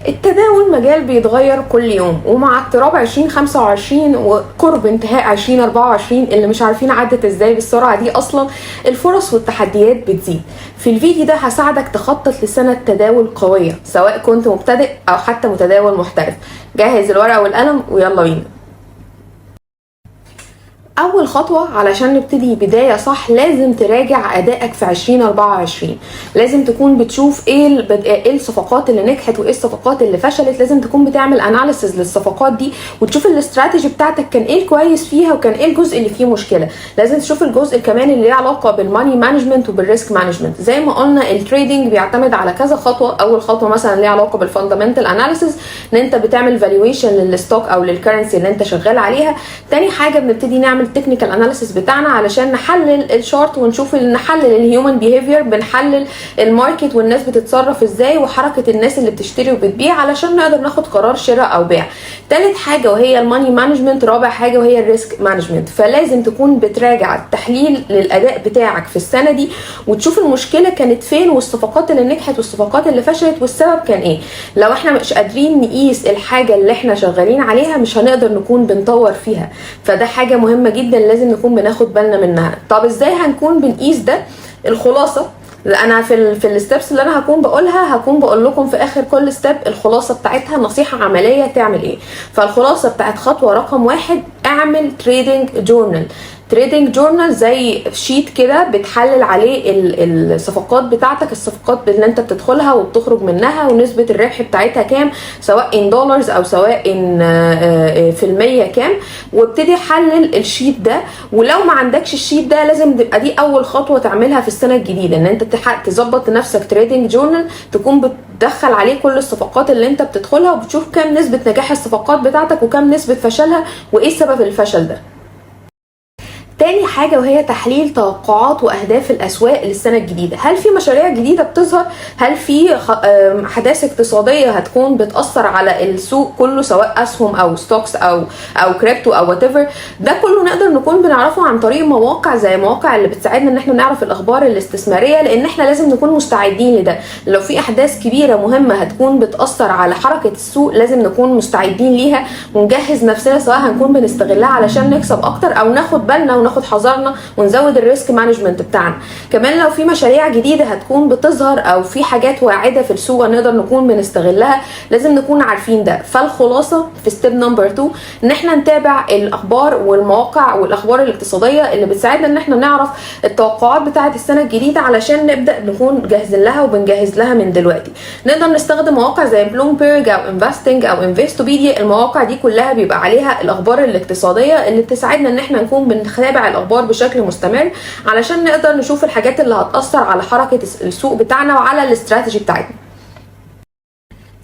التداول مجال بيتغير كل يوم، ومع اقتراب 2025 وقرب انتهاء 2024 اللي مش عارفين عدت ازاي بالسرعة دي اصلا، الفرص والتحديات بتزيد. في الفيديو ده هساعدك تخطط لسنة تداول قوية، سواء كنت مبتدئ او حتى متداول محترف. جهز الورقة والقلم ويلا بينا. اول خطوة علشان نبتدي بداية صح لازم تراجع ادائك في 2024. لازم تكون بتشوف ايه الصفقات اللي نجحت وايه الصفقات اللي فشلت. لازم تكون بتعمل اناليسز للصفقات دي وتشوف الاستراتيجي بتاعتك كان ايه الكويس فيها وكان ايه الجزء اللي فيه مشكلة. لازم تشوف الجزء كمان اللي ليه علاقة بالماني مانجمنت وبالريسك مانجمنت. زي ما قلنا التريدنج بيعتمد على كذا خطوة. اول خطوة مثلا ليها علاقة بالفاندامنتال اناليسز، ان انت بتعمل فالويشن للستوك او للكرنسي اللي انت شغال عليها. تاني حاجة بنبتدي نعمل التكنيكال اناليسيس بتاعنا علشان نحلل الشارت ونشوف نحلل الهيومن بيهيفير، بنحلل الماركت والناس بتتصرف ازاي وحركه الناس اللي بتشتري وبتبيع علشان نقدر ناخد قرار شراء او بيع. ثالث حاجه وهي الماني مانجمنت. رابع حاجه وهي الريسك مانجمنت. فلازم تكون بتراجع التحليل للاداء بتاعك في السنه دي وتشوف المشكله كانت فين والصفقات اللي نجحت والصفقات اللي فشلت والسبب كان ايه. لو احنا مش قادرين نقيس الحاجه اللي احنا شغالين عليها مش هنقدر نكون بنطور فيها. فده حاجه مهمه جدا لازم نكون بناخد بالنا منها. طب ازاي هنكون بنقيس ده؟ الخلاصه انا في الستبس اللي انا هكون بقول لكم في اخر كل ستيب الخلاصه بتاعتها، نصيحه عمليه تعمل ايه. فالخلاصه بتاعت خطوه رقم 1، اعمل تريدنج جورنال. تريدنج جورنال زي شيت كده بتحلل عليه الصفقات بتاعتك، الصفقات اللي انت بتدخلها وبتخرج منها ونسبه الربح بتاعتها كام، سواء ان دولارز او سواء ان في المية كام، وابتدي حلل الشيت ده. ولو ما عندكش الشيت ده لازم تبقى دي اول خطوه تعملها في السنه الجديده، ان انت تظبط لنفسك تريدنج جورنال تكون بتدخل عليه كل الصفقات اللي انت بتدخلها وبتشوف كام نسبه نجاح الصفقات بتاعتك وكام نسبه فشلها وايه سبب الفشل ده. تاني حاجة وهي تحليل توقعات وأهداف الأسواق للسنة الجديدة. هل في مشاريع جديدة بتظهر؟ هل في حداث اقتصادية هتكون بتأثر على السوق كله سواء أسهم أو ستوكس أو كريبتو أو whatever؟ ده كله نقدر نكون بنعرفه عن طريق مواقع زي مواقع اللي بتساعدنا إن احنا نعرف الأخبار الاستثمارية، لأن احنا لازم نكون مستعدين لده. لو في أحداث كبيرة مهمة هتكون بتأثر على حركة السوق لازم نكون مستعدين ليها ونجهز نفسنا، سواء هنكون بنستغلها علشان نكسب أكتر أو ناخد بالنا وناخد حذرنا ونزود الريسك مانجمنت بتاعنا. كمان لو في مشاريع جديده هتكون بتظهر او في حاجات واعده في السوق نقدر نكون بنستغلها لازم نكون عارفين ده. فالخلاصه في ستيب نمبر 2 ان احنا نتابع الاخبار والمواقع والاخبار الاقتصاديه اللي بتساعدنا ان احنا نعرف التوقعات بتاعه السنه الجديده علشان نبدا نكون جاهزين لها وبنجهز لها من دلوقتي. نقدر نستخدم مواقع زي بلومبيرج او انفستنج او انفستوبيديا. المواقع دي كلها بيبقى عليها الاخبار الاقتصاديه اللي بتساعدنا ان احنا نكون بنتابع الاخبار بشكل مستمر علشان نقدر نشوف الحاجات اللي هتأثر على حركة السوق بتاعنا وعلى الاستراتيجي بتاعتنا.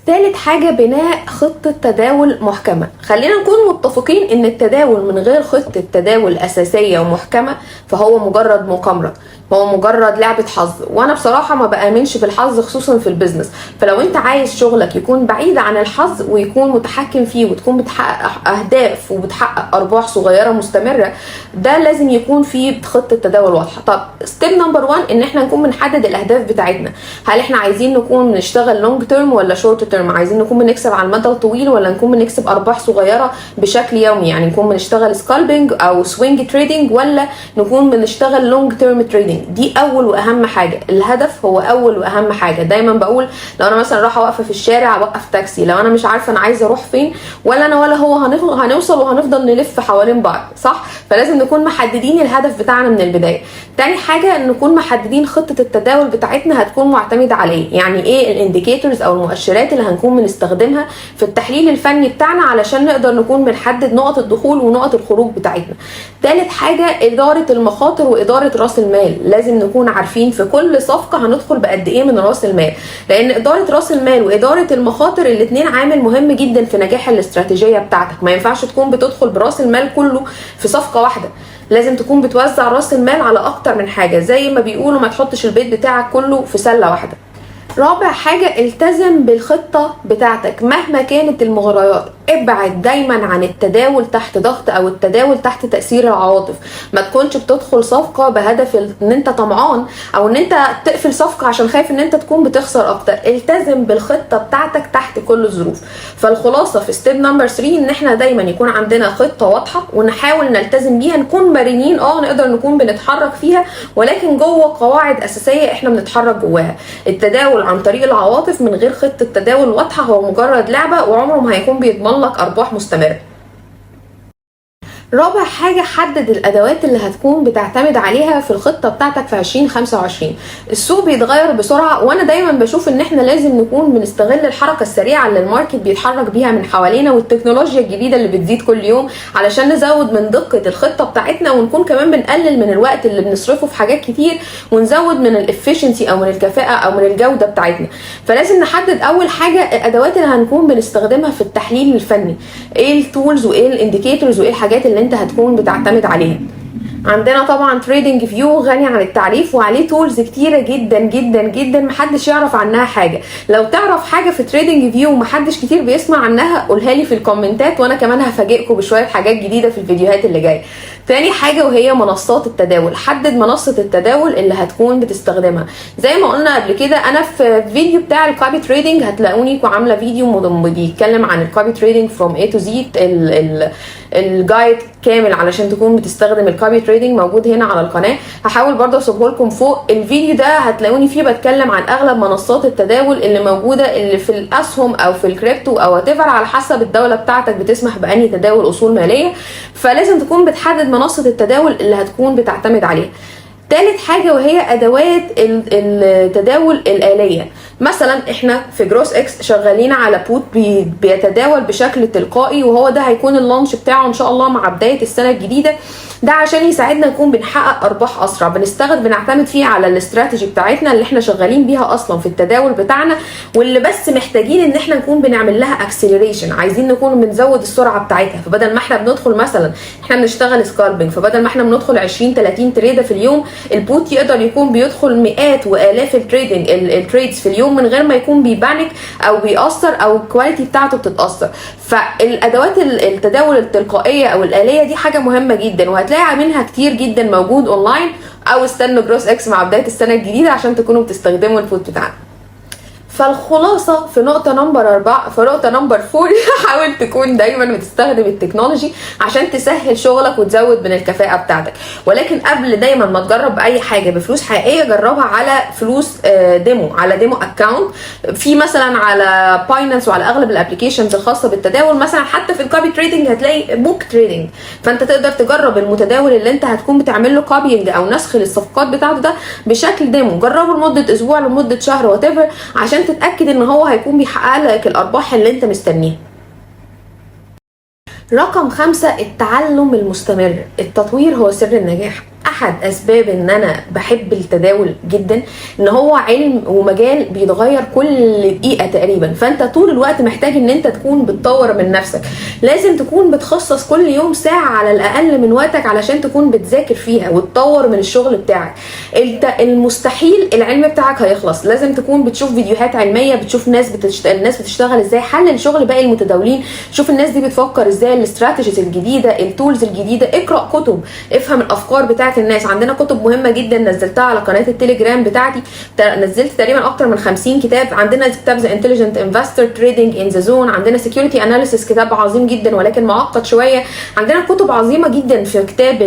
ثالث حاجة بناء خطة تداول محكمة. خلينا نكون متفقين ان التداول من غير خطة تداول اساسية ومحكمة فهو مجرد مقامرة، هو مجرد لعبة حظ، وانا بصراحة ما بآمنش بالحظ خصوصا في البيزنس. فلو انت عايز شغلك يكون بعيد عن الحظ ويكون متحكم فيه وتكون بتحقق اهداف وبتحقق ارباح صغيرة مستمرة، ده لازم يكون فيه خطة تداول واضحة. طب ستيب نمبر 1 ان احنا نكون بنحدد الاهداف بتاعتنا. هل احنا عايزين نكون بنشتغل لونج تيرم ولا شورت تيرم؟ عايزين نكون بنكسب على المدى الطويل ولا نكون بنكسب ارباح صغيرة بشكل يومي، يعني نكون بنشتغل سكالبنج او سوينج تريدنج ولا نكون بنشتغل لونج تيرم تريدنج؟ دي اول واهم حاجه. الهدف هو اول واهم حاجه. دايما بقول لو انا مثلا رايحه واقفه في الشارع اوقف تاكسي، لو انا مش عارفه انا عايزه اروح فين ولا انا ولا هو هنوصل وهنفضل نلف حوالين بعض، صح؟ فلازم نكون محددين الهدف بتاعنا من البدايه. تاني حاجه ان نكون محددين خطه التداول بتاعتنا هتكون معتمده على ايه، يعني ايه الانديكيتورز او المؤشرات اللي هنكون بنستخدمها في التحليل الفني بتاعنا علشان نقدر نكون بنحدد نقط الدخول ونقط الخروج بتاعتنا. تالت حاجه اداره المخاطر واداره راس المال. لازم نكون عارفين في كل صفقه هندخل بقد ايه من راس المال، لان اداره راس المال واداره المخاطر الاثنين عامل مهم جدا في نجاح الاستراتيجيه بتاعتك. ما ينفعش تكون بتدخل براس المال كله في صفقه واحده، لازم تكون بتوزع راس المال على اكتر من حاجه. زي ما بيقولوا ما تحطش البيت بتاعك كله في سله واحده. رابع حاجة التزم بالخطة بتاعتك مهما كانت المغريات. ابعد دايما عن التداول تحت ضغط او التداول تحت تأثير العواطف. ما تكونش بتدخل صفقة بهدف ان انت طمعان او ان انت تقفل صفقة عشان خايف ان انت تكون بتخسر اكتر. التزم بالخطة بتاعتك تحت كل الظروف. فالخلاصة في ستيب نمبر 3 ان احنا دايما يكون عندنا خطة واضحة ونحاول نلتزم بيها، نكون مرنين نقدر نكون بنتحرك فيها، ولكن جوه قواعد اساسية احنا بنتحرك جواها. التداول عن طريق العواطف من غير خطة تداول واضحة هو مجرد لعبة وعمره ما هيكون بيضمن لك ارباح مستمرة. رابع حاجة، حدد الادوات اللي هتكون بتعتمد عليها في الخطة بتاعتك في 2025. السوق بيتغير بسرعة، وانا دايما بشوف ان احنا لازم نكون بنستغل الحركة السريعة اللي الماركت بيتحرك بيها من حوالينا والتكنولوجيا الجديدة اللي بتزيد كل يوم علشان نزود من دقة الخطة بتاعتنا، ونكون كمان بنقلل من الوقت اللي بنصرفه في حاجات كتير، ونزود من الافيشنسي او من الكفاءة او من الجودة بتاعتنا. فلازم نحدد اول حاجة الادوات اللي هنكون بنستخدمها في التحليل الفني، ايه التولز وايه الانديكيتورز وايه الحاجات اللي انت هتكون بتعتمد عليها. عندنا طبعا تريدنج فيو غني عن التعريف وعليه تولز كتيره جدا جدا جدا محدش يعرف عنها حاجه. لو تعرف حاجه في تريدنج فيو ومحدش كتير بيسمع عنها قولها لي في الكومنتات، وانا كمان هفاجئكم بشويه حاجات جديده في الفيديوهات اللي جايه. تاني حاجه وهي منصات التداول. حدد منصه التداول اللي هتكون بتستخدمها. زي ما قلنا قبل كده، انا في الفيديو بتاع الكوبي تريدنج هتلاقوني عامله فيديو بيتكلم عن الكوبي تريدنج فروم A to Z، الجايد كامل علشان تكون بتستخدم الكوبي تريدنج، موجود هنا على القناه. هحاول برضه اسيبه لكم فوق الفيديو ده، هتلاقوني فيه بتكلم عن اغلب منصات التداول اللي موجوده، اللي في الاسهم او في الكريبتو او whatever على حسب الدوله بتاعتك بتسمح بانهي تداول اصول ماليه. فلازم تكون بتحدد منصه التداول اللي هتكون بتعتمد عليها. تالت حاجة وهي أدوات التداول الآلية. مثلا احنا في جروس اكس شغالين على بوت بيتداول بشكل تلقائي، وهو ده هيكون اللانش بتاعه ان شاء الله مع بداية السنة الجديدة. ده عشان يساعدنا نكون بنحقق ارباح اسرع. بنعتمد فيه على الاستراتيجي بتاعتنا اللي احنا شغالين بيها اصلا في التداول بتاعنا، واللي بس محتاجين ان احنا نكون بنعمل لها اكسلريشن، عايزين نكون بنزود السرعه بتاعتها. فبدل ما احنا بندخل مثلا احنا بنشتغل سكالبنج، فبدل ما احنا بندخل 20 30 تريده في اليوم، البوت يقدر يكون بيدخل مئات والاف التريدز في اليوم من غير ما يكون بيبانك او بيأثر او الكواليتي بتاعته بتتأثر. فالادوات التداول التلقائيه او الآلية دي حاجه مهمه جدا، وهتلاقي منها كتير جدا موجود اونلاين، او استنوا جروس اكس مع بدايه السنه الجديده عشان تكونوا بتستخدموا البوت بتاعنا. فالخلاصه في نقطه نمبر 4 حاول تكون دايما بتستخدم التكنولوجي عشان تسهل شغلك وتزود من الكفاءه بتاعتك. ولكن قبل دايما ما تجرب اي حاجه بفلوس حقيقيه، جربها على فلوس ديمو، على ديمو اكونت في مثلا على باينانس وعلى اغلب الابلكيشنز الخاصه بالتداول. مثلا حتى في الكوبي تريدنج هتلاقي بوك تريدنج، فانت تقدر تجرب المتداول اللي انت هتكون بتعمل له كوبينج او نسخ للصفقات بتاعته ده بشكل ديمو. جربه لمده اسبوع لمده شهر واتيفر عشان تتاكد ان هو هيكون بيحقق لك الارباح اللي انت مستنيها. رقم 5، التعلم المستمر. التطوير هو سر النجاح. احد اسباب ان انا بحب التداول جدا ان هو علم ومجال بيتغير كل دقيقه تقريبا، فانت طول الوقت محتاج ان انت تكون بتطور من نفسك. لازم تكون بتخصص كل يوم ساعه على الاقل من وقتك علشان تكون بتذاكر فيها وتطور من الشغل بتاعك. المستحيل العلم بتاعك هيخلص. لازم تكون بتشوف فيديوهات علميه، بتشوف الناس بتشتغل ازاي، حلل شغل باقي المتداولين، شوف الناس دي بتفكر ازاي، الاستراتيجيز الجديده، التولز الجديده، اقرا كتب، افهم الافكار بتاعت الناس. عندنا كتب مهمه جدا نزلتها على قناه التليجرام بتاعتي، نزلت تقريبا اكتر من 50 كتاب. عندنا كتاب ذا انتليجنت انفستر، تريدنج ان ذا زون، عندنا سكيورتي اناليسيس كتاب عظيم جدا ولكن معقد شويه. عندنا كتب عظيمه جدا في كتاب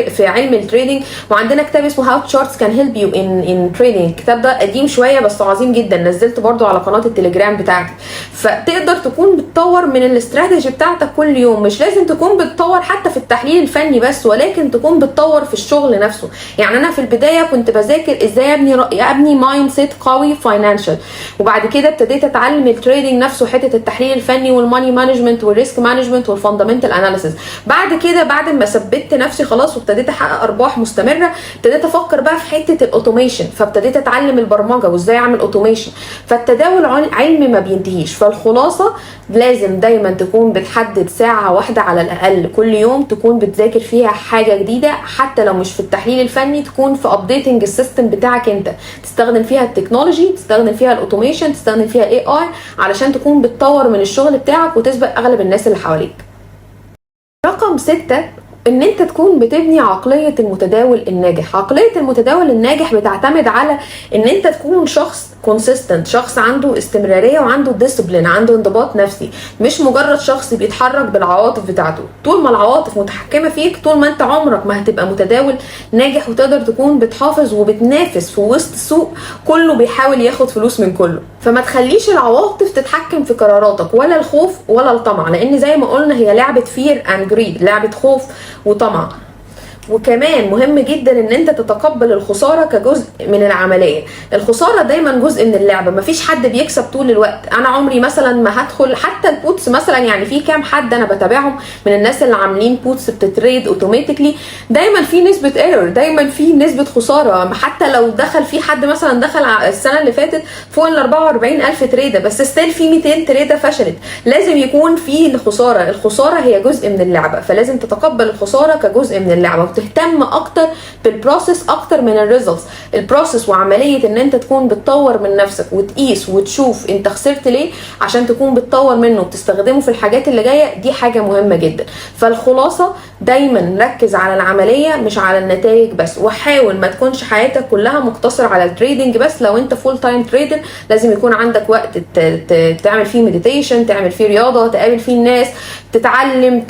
في علم التريدنج، وعندنا كتاب اسمه هاو تشارتس كان هيلب يو ان تريدنج. الكتاب ده قديم شويه بس عظيم جدا، نزلته برده على قناه التليجرام بتاعتي. فتقدر تكون بتطور من الاستراتيجي بتاعتك كل يوم. مش لازم تكون بتطور حتى في التحليل الفني بس، ولكن تكون بتطور في الشغل نفسه. يعني انا في البدايه كنت بذاكر ازاي ابني مايند سيت قوي فاينانشال، وبعد كده ابتديت اتعلم التريدنج نفسه، حته التحليل الفني والماني مانجمنت والريسك مانجمنت والفاندامنتال اناليسيس. بعد كده بعد ما ثبت نفسي خلاص وابتديت احقق ارباح مستمره، ابتديت افكر بقى في حته الاوتوميشن، فابتديت اتعلم البرمجه وازاي اعمل اوتوميشن. فالتداول علم ما بينتهيش. فالخلاصه لازم دايما تكون بتحدد ساعه واحده على الاقل كل يوم تكون بتذاكر فيها حاجه جديده، حتى لو مش في التحليل الفني تكون في ابديتنج السيستم بتاعك انت، تستخدم فيها التكنولوجي، تستخدم فيها الاوتوميشن، تستخدم فيها الاي اي، علشان تكون بتطور من الشغل بتاعك وتسبق اغلب الناس اللي حواليك. رقم 6، ان انت تكون بتبني عقلية المتداول الناجح. عقلية المتداول الناجح بتعتمد على ان انت تكون شخص كونسيستنت، شخص عنده استمرارية وعنده ديسيبلين، عنده انضباط نفسي، مش مجرد شخص بيتحرك بالعواطف بتاعته. طول ما العواطف متحكمة فيك، طول ما انت عمرك ما هتبقى متداول ناجح وتقدر تكون بتحافظ وبتنافس في وسط السوق كله بيحاول ياخد فلوس من كله. فما تخليش العواطف تتحكم في قراراتك، ولا الخوف ولا الطمع، لان زي ما قلنا هي لعبة فير اند جريد، لعبة خوف وطمع. وكمان مهم جدا ان انت تتقبل الخساره كجزء من العمليه. الخساره دايما جزء من اللعبه، مفيش حد بيكسب طول الوقت. انا عمري مثلا ما هدخل حتى البوتس مثلا، يعني في كام حد انا بتابعهم من الناس اللي عاملين بوتس بتتريد اوتوماتيكلي، دايما في نسبه ايرور، دايما في نسبه خساره. حتى لو دخل في حد مثلا دخل السنه اللي فاتت فوق ال 44,000 تريده، بس ستيل في 200 تريده فشلت. لازم يكون في خساره، الخساره هي جزء من اللعبه، فلازم تتقبل الخساره كجزء من اللعبه، تهتم اكتر بالبروسيس اكتر من الريزلتس. البروسيس وعمليه ان انت تكون بتطور من نفسك وتقيس وتشوف انت خسرت ليه عشان تكون بتطور منه وبتستخدمه في الحاجات اللي جايه، دي حاجه مهمه جدا. فالخلاصه دايما ركز على العمليه مش على النتائج بس، وحاول ما تكونش حياتك كلها مقتصره على التريدنج بس. لو انت فول تايم تريدر لازم يكون عندك وقت تعمل فيه مديتيشن، تعمل فيه رياضه، تقابل فيه الناس، تتعلم،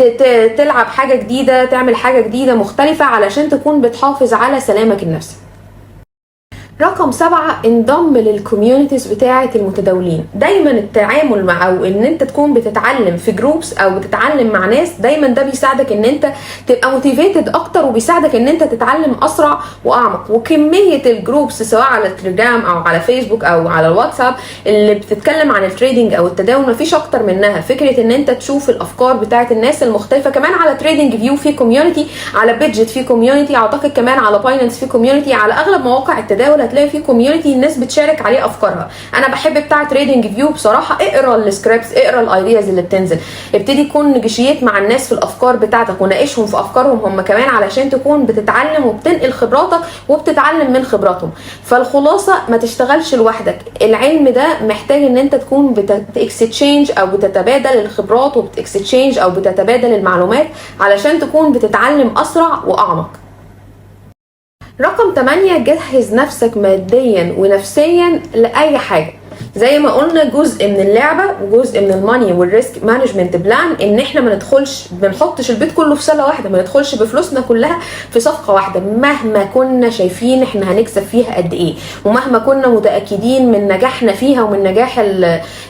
تلعب حاجه جديده، تعمل حاجه جديده مختلفه علشان تكون بتحافظ على سلامك النفسي. رقم 7، انضم للكوميونيتيز بتاعه المتداولين. دايما التعامل مع او ان انت تكون بتتعلم في جروبس او بتتعلم مع ناس، دايما ده بيساعدك ان انت تبقى موتيفيتد اكتر، وبيساعدك ان انت تتعلم اسرع واعمق. وكميه الجروبس سواء على التليجرام او على فيسبوك او على الواتساب اللي بتتكلم عن التريدنج او التداول مفيش اكتر منها. فكره ان انت تشوف الافكار بتاعه الناس المختلفه، كمان على تريدنج فيو في كوميونتي، على بيدجت في كوميونتي، اعتقد كمان على باينانس في كوميونتي، على اغلب مواقع التداول هتلاقي في كوميونتي الناس بتشارك عليه افكارها. انا بحب بتاع تريدنج فيو بصراحه. اقرا السكريبتس، اقرا الايدياز اللي بتنزل، ابتدي تكون نيجوشيت مع الناس في الافكار بتاعتك وناقشهم في افكارهم هم كمان، علشان تكون بتتعلم وبتنقل خبراتك وبتتعلم من خبراتهم. فالخلاصه ما تشتغلش لوحدك، العلم ده محتاج ان انت تكون بتكستشينج او بتتبادل الخبرات وبتكستشينج او بتتبادل المعلومات علشان تكون بتتعلم اسرع واعمق. رقم 8، جهز نفسك ماديا ونفسيا لأي حاجة. زي ما قلنا جزء من اللعبة وجزء من الماني والريسك مانجمنت بلان ان احنا ما نحطش البيت كله في سلة واحدة، ما ندخلش بفلوسنا كلها في صفقة واحدة. مهما كنا شايفين احنا هنكسب فيها قد ايه، ومهما كنا متأكدين من نجاحنا فيها ومن نجاح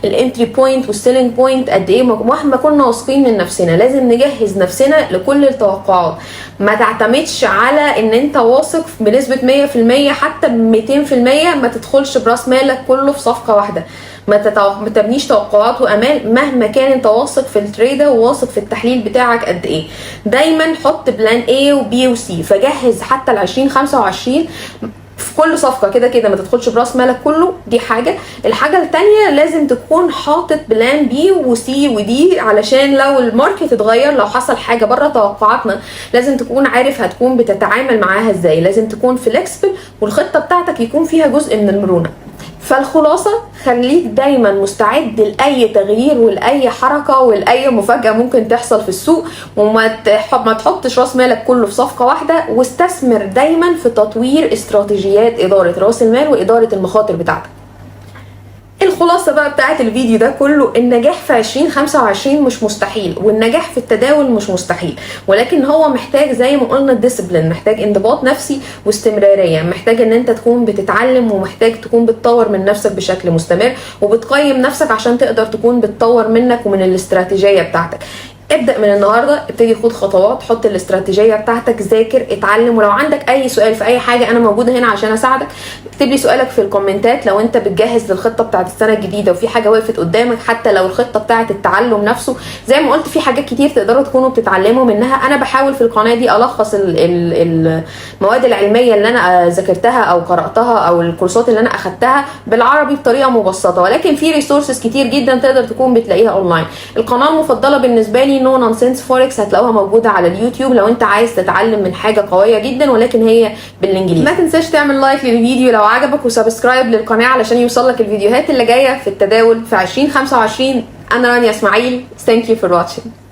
الانتري بوينت والسيلينج بوينت قد ايه، مهما كنا واثقين من نفسنا، لازم نجهز نفسنا لكل التوقعات. ما تعتمدش على ان انت واثق بنسبة 100%، حتى 200%، ما تدخلش براس مالك كله في صفقة واحدة. ما تبنيش توقعات وامال مهما كان انت واثق في التريده وواثق في التحليل بتاعك قد ايه. دايما حط بلان A وبي وسي، فجهز حتى ال 2025 في كل صفقه كده ما تدخلش براس مالك كله. دي حاجه. الحاجه الثانيه لازم تكون حاطط بلان بي وسي ودي، علشان لو الماركت اتغير، لو حصل حاجه بره توقعاتنا، لازم تكون عارف هتكون بتتعامل معاها ازاي. لازم تكون فليكسبل والخطه بتاعتك يكون فيها جزء من المرونه. فالخلاصه خليك دايما مستعد لاي تغيير ولاي حركه ولاي مفاجاه ممكن تحصل في السوق، وما تحطش راس مالك كله في صفقه واحده، واستثمر دايما في تطوير استراتيجيات اداره راس المال واداره المخاطر بتاعتك. الخلاصه بقى بتاعت الفيديو ده كله، النجاح في 2025 مش مستحيل، والنجاح في التداول مش مستحيل، ولكن هو محتاج زي ما قلنا الديسيبلين، محتاج انضباط نفسي واستمراريه، محتاج ان انت تكون بتتعلم، ومحتاج تكون بتطور من نفسك بشكل مستمر، وبتقيم نفسك عشان تقدر تكون بتطور منك ومن الاستراتيجيه بتاعتك. ابدأ من النهارده، ابتدي خد خطوات، حط الاستراتيجيه بتاعتك، ذاكر، اتعلم. ولو عندك اي سؤال في اي حاجه انا موجوده هنا عشان اساعدك. اكتب لي سؤالك في الكومنتات لو انت بتجهز للخطه بتاعت السنه الجديده وفي حاجه وقفت قدامك، حتى لو الخطه بتاعت التعلم نفسه. زي ما قلت في حاجات كتير تقدروا تكونوا بتتعلموا منها. انا بحاول في القناه دي الخص المواد العلميه اللي انا ذاكرتها او قراتها او الكورسات اللي انا اخدتها بالعربي بطريقه مبسطه، ولكن في ريسورسز كتير جدا تقدر تكون بتلاقيها اونلاين. القناه المفضله بالنسبه لي تاني نو نونسنس فوركس هتلاقوها موجوده على اليوتيوب لو انت عايز تتعلم من حاجه قويه جدا ولكن هي بالانجليزي. ما تنساش تعمل لايك للفيديو لو عجبك وسبسكرايب للقناه علشان يوصلك الفيديوهات اللي جايه في التداول في 2025. انا رانيا اسماعيل. Thank you for watching.